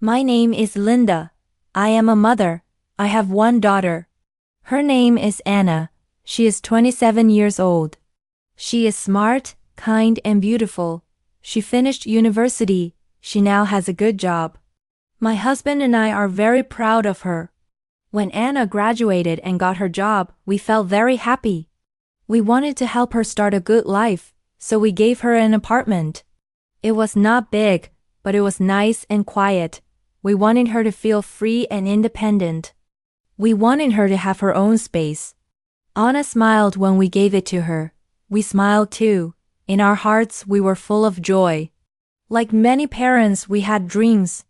My name is Linda. I am a mother. I have one daughter. Her name is Anna. She is 27 years old. She is smart, kind, and beautiful. She finished university. She now has a good job. My husband and I are very proud of her. When Anna graduated and got her job, we felt very happy. We wanted to help her start a good life, so we gave her an apartment. It was not big, but it was nice and quiet. We wanted her to feel free and independent. We wanted her to have her own space. Anna smiled when we gave it to her. We smiled too. In our hearts, we were full of joy. Like many parents, we had dreams.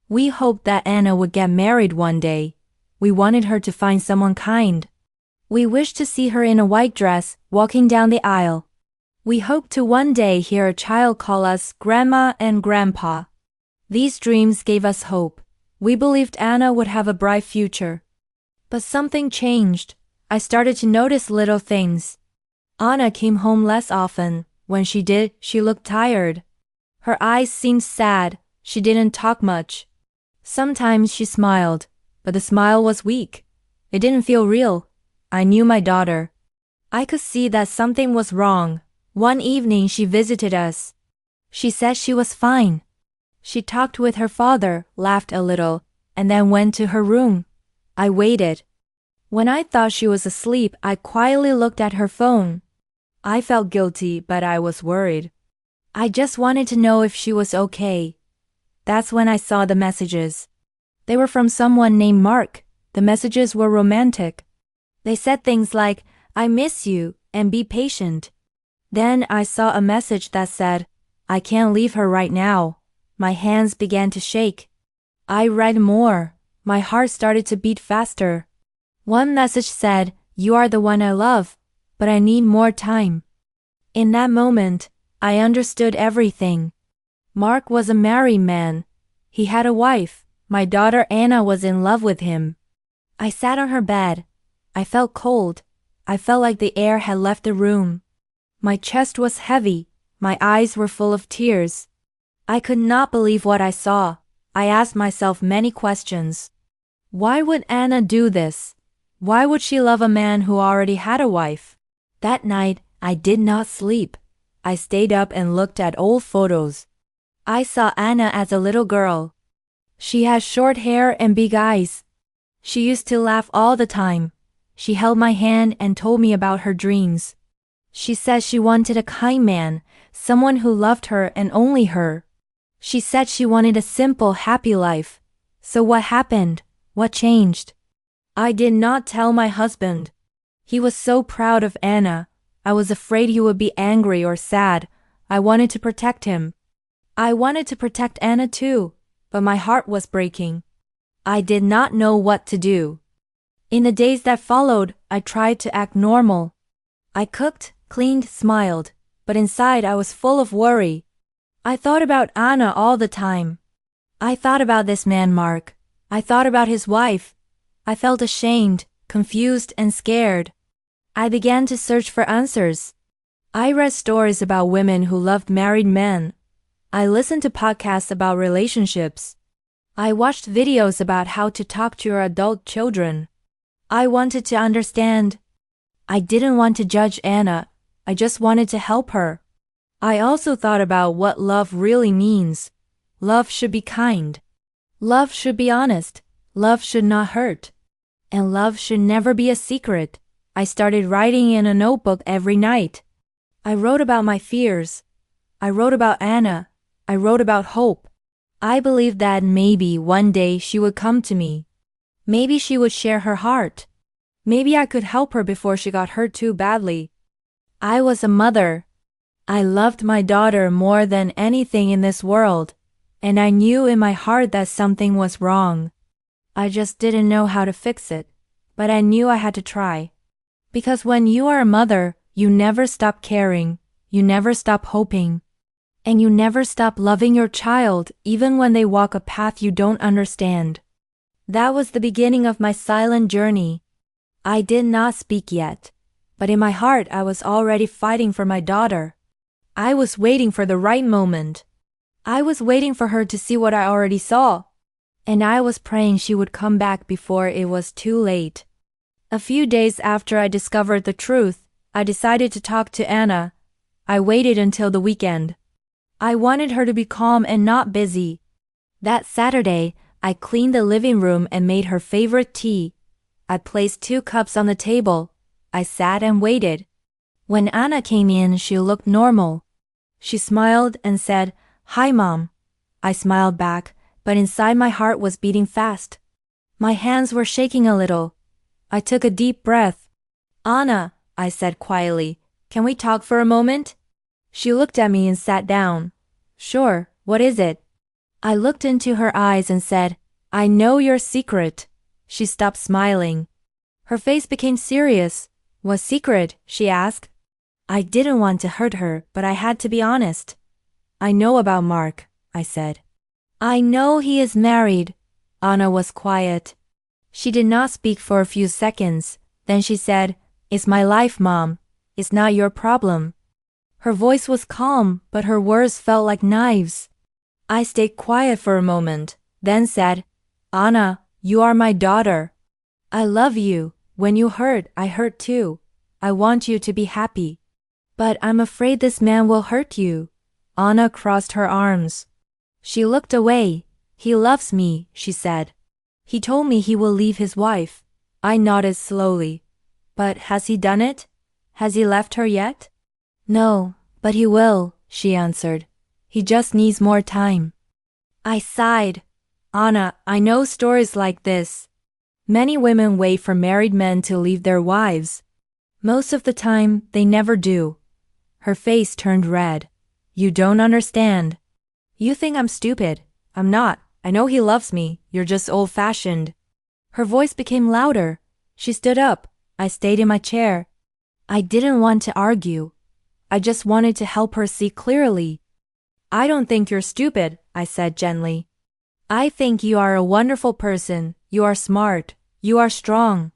We hoped that Anna would get married one day. We wanted her to find someone kind. We wished to see her in a white dress, walking down the aisle. We hoped to one day hear a child call us Grandma and Grandpa. These dreams gave us hope. We believed Anna would have a bright future. But something changed. I started to notice little things. Anna came home less often. When she did, she looked tired. Her eyes seemed sad. She didn't talk much. Sometimes she smiled, but the smile was weak. It didn't feel real. I knew my daughter. I could see that something was wrong. One evening she visited us. She said she was fine. She talked with her father, laughed a little, and then went to her room. I waited. When I thought she was asleep, I quietly looked at her phone. I felt guilty, but I was worried. I just wanted to know if she was okay. That's when I saw the messages. They were from someone named Mark. The messages were romantic. They said things like, "I miss you," and "Be patient." Then I saw a message that said, "I can't leave her right now." My hands began to shake. I read more. My heart started to beat faster. One message said, "You are the one I love, but I need more time." In that moment, I understood everything. Mark was a married man. He had a wife. My daughter Anna was in love with him. I sat on her bed. I felt cold. I felt like the air had left the room. My chest was heavy. My eyes were full of tears. I could not believe what I saw. I asked myself many questions. Why would Anna do this? Why would she love a man who already had a wife? That night, I did not sleep. I stayed up and looked at old photos. I saw Anna as a little girl. She had short hair and big eyes. She used to laugh all the time. She held my hand and told me about her dreams. She said she wanted a kind man, someone who loved her and only her. She said she wanted a simple, happy life. So what happened? What changed? I did not tell my husband. He was so proud of Anna. I was afraid he would be angry or sad. I wanted to protect him. I wanted to protect Anna too, but my heart was breaking. I did not know what to do. In the days that followed, I tried to act normal. I cooked, cleaned, smiled, but inside I was full of worry. I thought about Anna all the time. I thought about this man, Mark. I thought about his wife. I felt ashamed, confused, and scared. I began to search for answers. I read stories about women who loved married men. I listened to podcasts about relationships. I watched videos about how to talk to your adult children. I wanted to understand. I didn't want to judge Anna. I just wanted to help her. I also thought about what love really means. Love should be kind. Love should be honest. Love should not hurt. And love should never be a secret. I started writing in a notebook every night. I wrote about my fears. I wrote about Anna. I wrote about hope. I believed that maybe one day she would come to me. Maybe she would share her heart. Maybe I could help her before she got hurt too badly. I was a mother. I loved my daughter more than anything in this world, and I knew in my heart that something was wrong. I just didn't know how to fix it, but I knew I had to try. Because when you are a mother, you never stop caring, you never stop hoping, and you never stop loving your child even when they walk a path you don't understand. That was the beginning of my silent journey. I did not speak yet, but in my heart I was already fighting for my daughter. I was waiting for the right moment. I was waiting for her to see what I already saw. and I was praying she would come back before it was too late. A few days after I discovered the truth, I decided to talk to Anna. I waited until the weekend. I wanted her to be calm and not busy. That Saturday, I cleaned the living room and made her favorite tea. I placed 2 cups on the table. I sat and waited. When Anna came in, she looked normal. She smiled and said, "Hi, Mom." I smiled back, but inside my heart was beating fast. My hands were shaking a little. I took a deep breath. "Anna," I said quietly, "can we talk for a moment?" She looked at me and sat down. "Sure, what is it?" I looked into her eyes and said, "I know your secret." She stopped smiling. Her face became serious. "What secret?" she asked. I didn't want to hurt her, but I had to be honest. "I know about Mark," I said. "I know he is married." Anna was quiet. She did not speak for a few seconds. Then she said, "It's my life, Mom. It's not your problem." Her voice was calm, but her words felt like knives. I stayed quiet for a moment, then said, "Anna, you are my daughter. I love you. When you hurt, I hurt too. I want you to be happy. But I'm afraid this man will hurt you." Anna crossed her arms. She looked away. "He loves me," she said. "He told me he will leave his wife." I nodded slowly. "But has he done it? Has he left her yet?" "No, but he will," she answered. "He just needs more time." I sighed. "Anna, I know stories like this. Many women wait for married men to leave their wives. Most of the time, they never do." Her face turned red. "You don't understand. You think I'm stupid. I'm not. I know he loves me. You're just old-fashioned." Her voice became louder. She stood up. I stayed in my chair. I didn't want to argue. I just wanted to help her see clearly. "I don't think you're stupid," I said gently. "I think you are a wonderful person. You are smart. You are strong.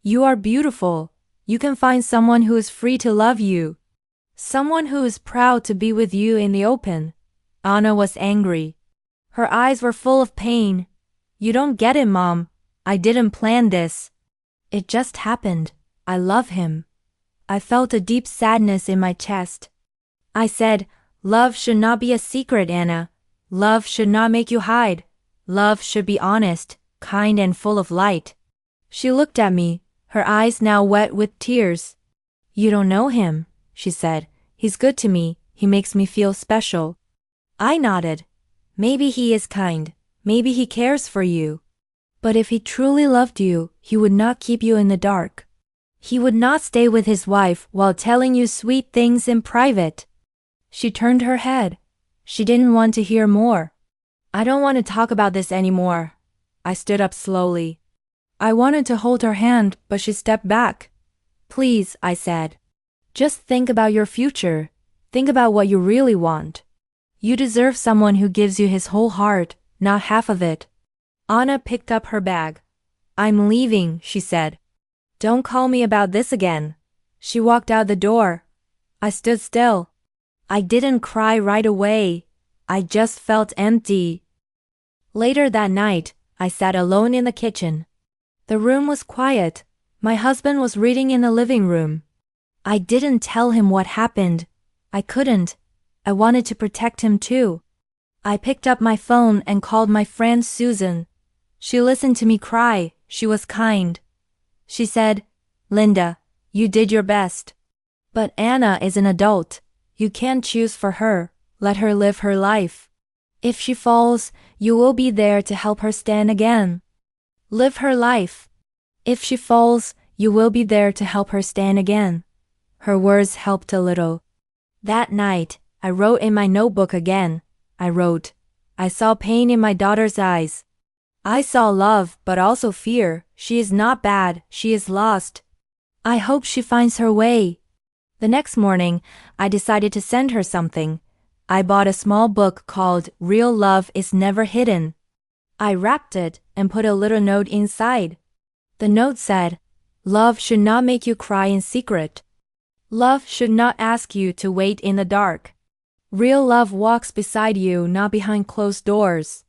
You are beautiful. You can find someone who is free to love you. Someone who is proud to be with you in the open." Anna was angry. Her eyes were full of pain. "You don't get it, Mom. I didn't plan this. It just happened. I love him." I felt a deep sadness in my chest. I said, "Love should not be a secret, Anna. Love should not make you hide. Love should be honest, kind, and full of light." She looked at me, her eyes now wet with tears. "You don't know him," she said. "He's good to me. He makes me feel special." I nodded. "Maybe he is kind. Maybe he cares for you. But if he truly loved you, he would not keep you in the dark. He would not stay with his wife while telling you sweet things in private." She turned her head. She didn't want to hear more. "I don't want to talk about this anymore." I stood up slowly. I wanted to hold her hand, but she stepped back. "Please," I said. "Just think about your future. Think about what you really want. You deserve someone who gives you his whole heart, not half of it." Anna picked up her bag. "I'm leaving," she said. "Don't call me about this again." She walked out the door. I stood still. I didn't cry right away. I just felt empty. Later that night, I sat alone in the kitchen. The room was quiet. My husband was reading in the living room. I didn't tell him what happened. I couldn't. I wanted to protect him too. I picked up my phone and called my friend Susan. She listened to me cry. She was kind. She said, "Linda, you did your best. But Anna is an adult. You can't choose for her. Let her live her life. If she falls, you will be there to help her stand again. Live her life. If she falls, you will be there to help her stand again." Her words helped a little. That night, I wrote in my notebook again. I wrote, "I saw pain in my daughter's eyes. I saw love, but also fear. She is not bad. She is lost. I hope she finds her way." The next morning, I decided to send her something. I bought a small book called Real Love is Never Hidden. I wrapped it and put a little note inside. The note said, "Love should not make you cry in secret. Love should not ask you to wait in the dark. Real love walks beside you, not behind closed doors."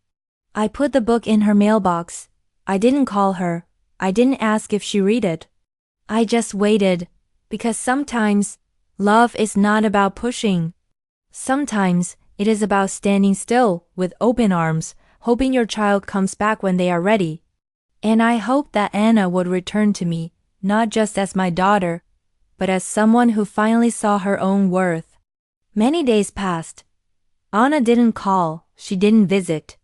I put the book in her mailbox. I didn't call her. I didn't ask if she read it. I just waited, because sometimes love is not about pushing. Sometimes it is about standing still with open arms, hoping your child comes back when they are ready. And I hoped that Anna would return to me, not just as my daughter, but as someone who finally saw her own worth. Many days passed. Anna didn't call, she didn't visit.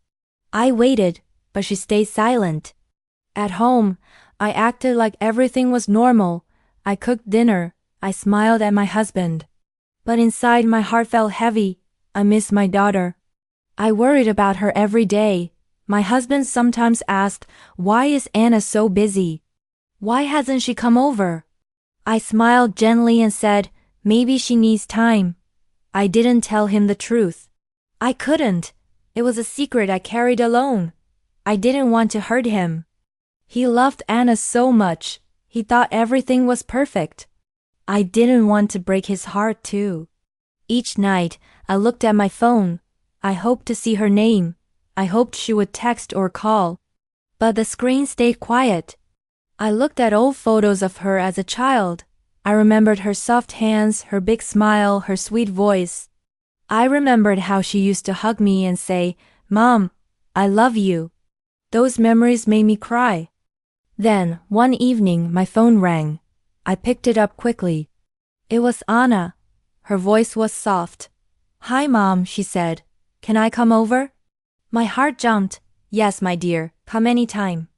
I waited, but she stayed silent. At home, I acted like everything was normal. I cooked dinner, I smiled at my husband. But inside my heart felt heavy. I missed my daughter. I worried about her every day. My husband sometimes asked, "Why is Anna so busy? Why hasn't she come over?" I smiled gently and said, "Maybe she needs time." I didn't tell him the truth. I couldn't. It was a secret I carried alone. I didn't want to hurt him. He loved Anna so much. He thought everything was perfect. I didn't want to break his heart too. Each night, I looked at my phone. I hoped to see her name. I hoped she would text or call. But the screen stayed quiet. I looked at old photos of her as a child. I remembered her soft hands, her big smile, her sweet voice. I remembered how she used to hug me and say, "Mom, I love you." Those memories made me cry. Then, one evening, my phone rang. I picked it up quickly. It was Anna. Her voice was soft. "Hi, Mom," she said. "Can I come over?" My heart jumped. "Yes, my dear, come anytime."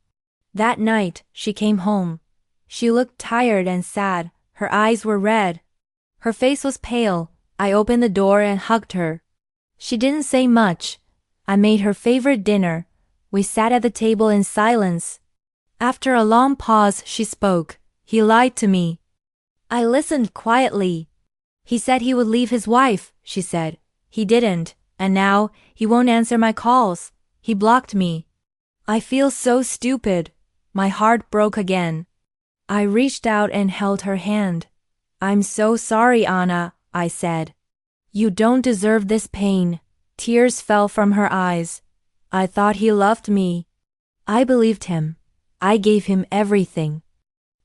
That night, she came home. She looked tired and sad. Her eyes were red. Her face was pale. I opened the door and hugged her. She didn't say much. I made her favorite dinner. We sat at the table in silence. After a long pause, she spoke. "He lied to me." I listened quietly. "He said he would leave his wife," she said. "He didn't, and now he won't answer my calls. He blocked me." I feel so stupid. My heart broke again. I reached out and held her hand. "I'm so sorry, Anna," I said. "You don't deserve this pain." Tears fell from her eyes. I thought he loved me. I believed him. I gave him everything.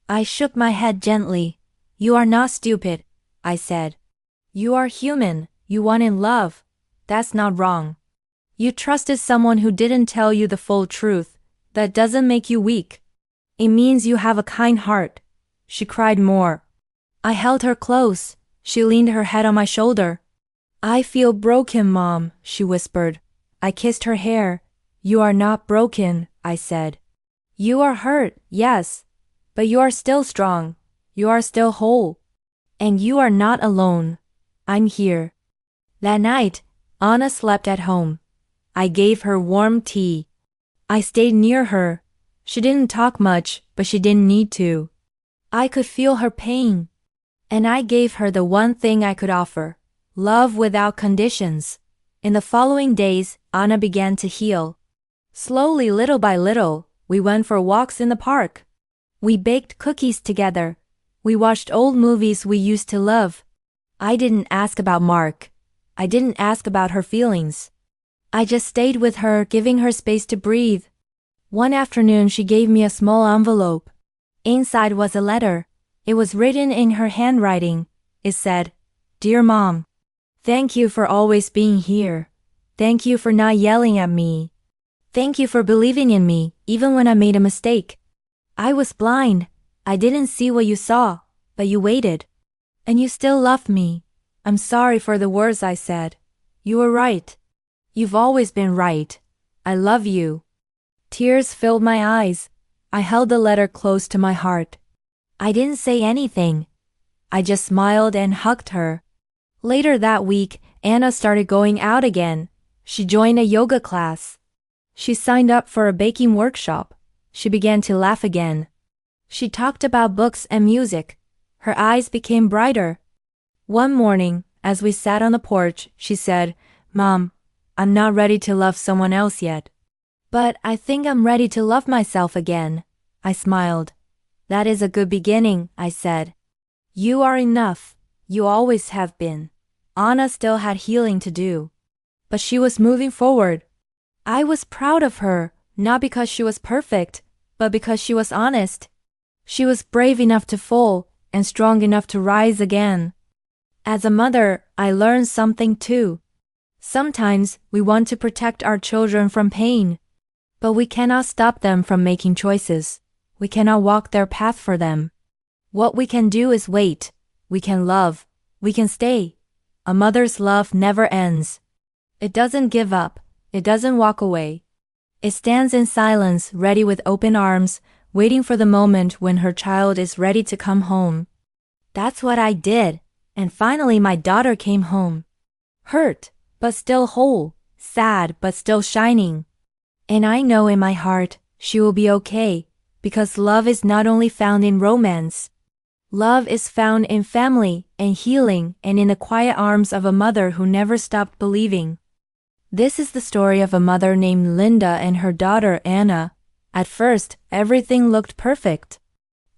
I shook my head gently. "You are not stupid," I said. "You are human. You wanted love. That's not wrong. You trusted someone who didn't tell you the full truth. That doesn't make you weak. It means you have a kind heart." She cried more. I held her close. She leaned her head on my shoulder. "I feel broken, Mom," she whispered. I kissed her hair. "You are not broken," I said. "You are hurt, yes. But you are still strong. You are still whole. And you are not alone. I'm here." That night, Anna slept at home. I gave her warm tea. I stayed near her. She didn't talk much, but she didn't need to. I could feel her pain. And I gave her the one thing I could offer: love without conditions. In the following days, Anna began to heal. Slowly, little by little, we went for walks in the park. We baked cookies together. We watched old movies we used to love. I didn't ask about Mark. I didn't ask about her feelings. I just stayed with her, giving her space to breathe. One afternoon, she gave me a small envelope. Inside was a letter. It was written in her handwriting. It said, "Dear Mom, thank you for always being here. Thank you for not yelling at me. Thank you for believing in me, even when I made a mistake. I was blind. I didn't see what you saw, but you waited. And you still loved me. I'm sorry for the words I said. You were right. You've always been right. I love you." Tears filled my eyes. I held the letter close to my heart. I didn't say anything. I just smiled and hugged her. Later that week, Anna started going out again. She joined a yoga class. She signed up for a baking workshop. She began to laugh again. She talked about books and music. Her eyes became brighter. One morning, as we sat on the porch, she said, "Mom, I'm not ready to love someone else yet. But I think I'm ready to love myself again." I smiled. "That is a good beginning," I said. "You are enough. You always have been." Anna still had healing to do. But she was moving forward. I was proud of her, not because she was perfect, but because she was honest. She was brave enough to fall and strong enough to rise again. As a mother, I learned something too. Sometimes we want to protect our children from pain, but we cannot stop them from making choices. We cannot walk their path for them. What we can do is wait. We can love. We can stay. A mother's love never ends. It doesn't give up. It doesn't walk away. It stands in silence, ready with open arms, waiting for the moment when her child is ready to come home. That's what I did, and finally my daughter came home. Hurt, but still whole. Sad, but still shining. And I know in my heart, she will be okay, because love is not only found in romance. Love is found in family and healing and in the quiet arms of a mother who never stopped believing. This is the story of a mother named Linda and her daughter Anna. At first, everything looked perfect.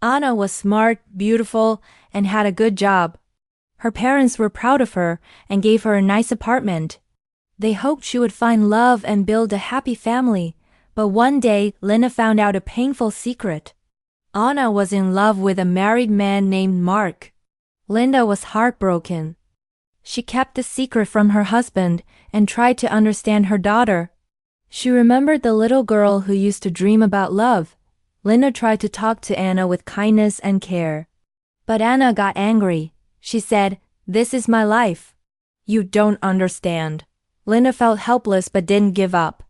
Anna was smart, beautiful, and had a good job. Her parents were proud of her and gave her a nice apartment. They hoped she would find love and build a happy family, but one day Linda found out a painful secret. Anna was in love with a married man named Mark. Linda was heartbroken. She kept the secret from her husband and tried to understand her daughter. She remembered the little girl who used to dream about love. Linda tried to talk to Anna with kindness and care. But Anna got angry. She said, "This is my life." "You don't understand." Linda felt helpless but didn't give up.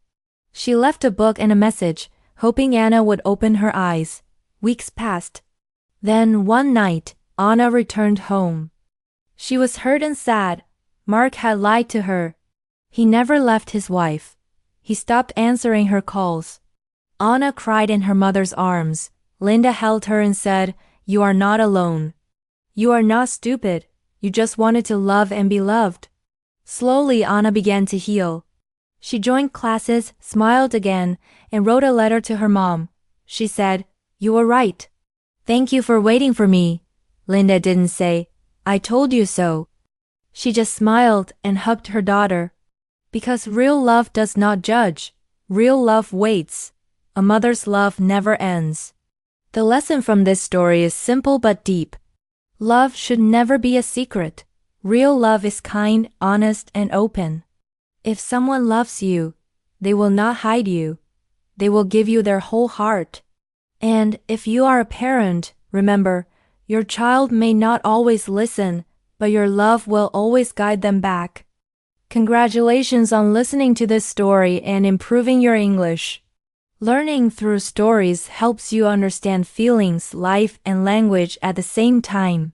She left a book and a message, hoping Anna would open her eyes. Weeks passed. Then one night, Anna returned home. She was hurt and sad. Mark had lied to her. He never left his wife. He stopped answering her calls. Anna cried in her mother's arms. Linda held her and said, "You are not alone. You are not stupid. You just wanted to love and be loved." Slowly, Anna began to heal. She joined classes, smiled again, and wrote a letter to her mom. She said, "You were right. Thank you for waiting for me." Linda didn't say, "I told you so." She just smiled and hugged her daughter. Because real love does not judge. Real love waits. A mother's love never ends. The lesson from this story is simple but deep. Love should never be a secret. Real love is kind, honest, and open. If someone loves you, they will not hide you. They will give you their whole heart. And if you are a parent, remember, your child may not always listen, but your love will always guide them back. Congratulations on listening to this story and improving your English. Learning through stories helps you understand feelings, life, and language at the same time.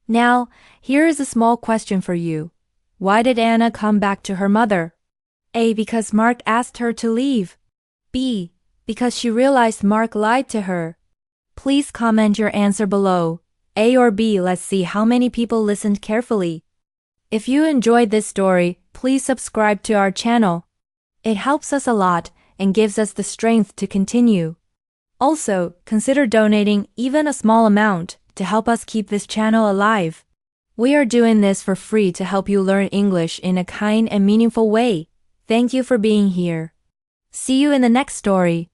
Now, here is a small question for you. Why did Anna come back to her mother? A. Because Mark asked her to leave. B. Because she realized Mark lied to her. Please comment your answer below. A or B, let's see how many people listened carefully. If you enjoyed this story, please subscribe to our channel. It helps us a lot and gives us the strength to continue. Also, consider donating even a small amount to help us keep this channel alive. We are doing this for free to help you learn English in a kind and meaningful way. Thank you for being here. See you in the next story.